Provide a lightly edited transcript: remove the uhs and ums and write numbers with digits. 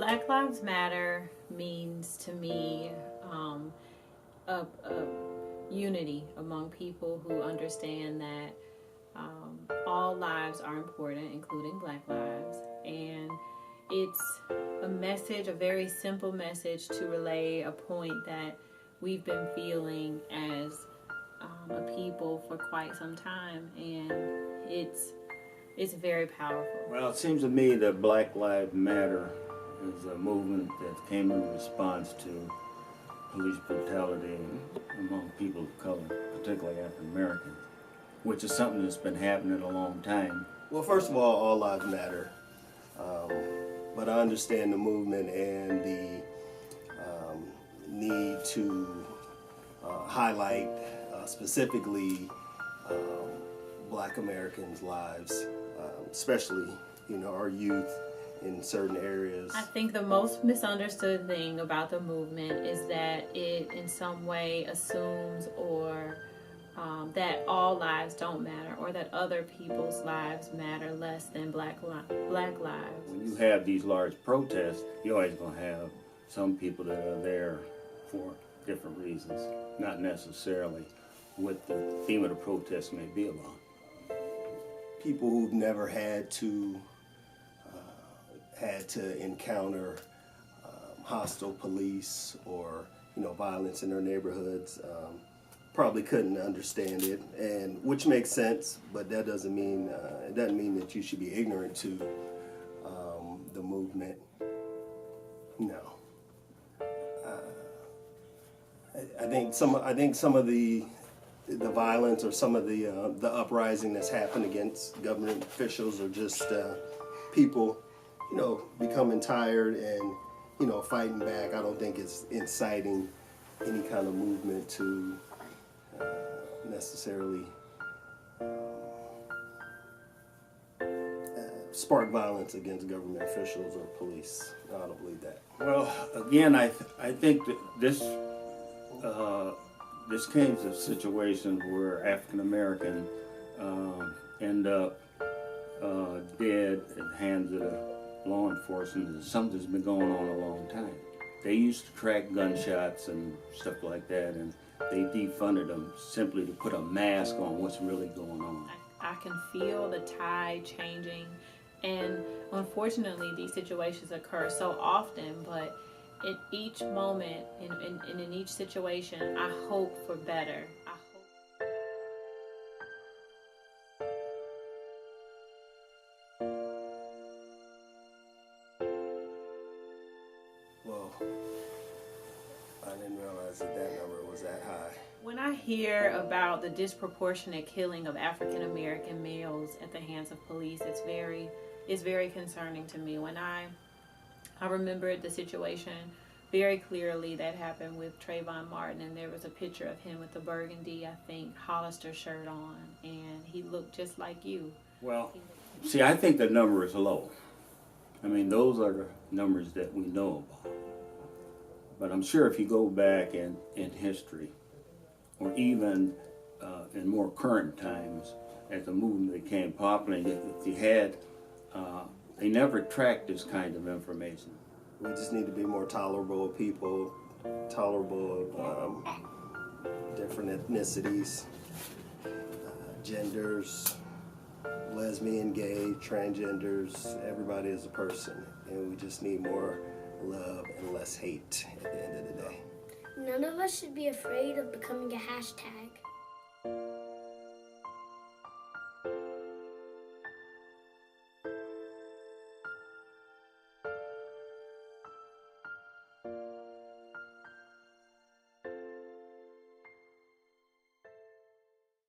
Black Lives Matter means to me a unity among people who understand that all lives are important, including Black lives. And it's a message, a very simple message to relay a point that we've been feeling as a people for quite some time. And it's very powerful. Well, it seems to me that Black Lives Matter is a movement that came in response to police brutality among people of color, particularly African Americans, which is something that's been happening a long time. Well, first of all lives matter, but I understand the movement and the need to highlight specifically Black Americans' lives, especially our youth in certain areas. I think the most misunderstood thing about the movement is that it in some way assumes or that all lives don't matter, or that other people's lives matter less than black lives. When you have these large protests, you're always going to have some people that are there for different reasons, not necessarily what the theme of the protest may be about. People who've never had to encounter hostile police or violence in their neighborhoods probably couldn't understand it, and which makes sense, but that doesn't mean that you should be ignorant to the movement. No. I think some of the violence or some of the uprising that's happened against government officials are just people becoming tired and fighting back. I don't think it's inciting any kind of movement to necessarily spark violence against government officials or police. No, I don't believe that. Well, again, I think that this came to a situation where African Americans end up dead at the hands of the law enforcement. Something's been going on a long time. They used to track gunshots and stuff like that, and they defunded them simply to put a mask on what's really going on. I can feel the tide changing, and unfortunately these situations occur so often, but in each moment and in each situation, I hope for better. Well, I didn't realize that number was that high. When I hear about the disproportionate killing of African American males at the hands of police, it's very concerning to me. When I remember the situation very clearly that happened with Trayvon Martin, and there was a picture of him with the burgundy, I think, Hollister shirt on, and he looked just like you. Well, see, I think the number is low. I mean, those are the numbers that we know about. But I'm sure if you go back in history, or even in more current times, as the movement became popular, if you had, they never tracked this kind of information. We just need to be more tolerable of people, tolerable of different ethnicities, genders, lesbian, gay, transgenders. Everybody is a person, and we just need more love and less hate at the end of the day. None of us should be afraid of becoming a hashtag.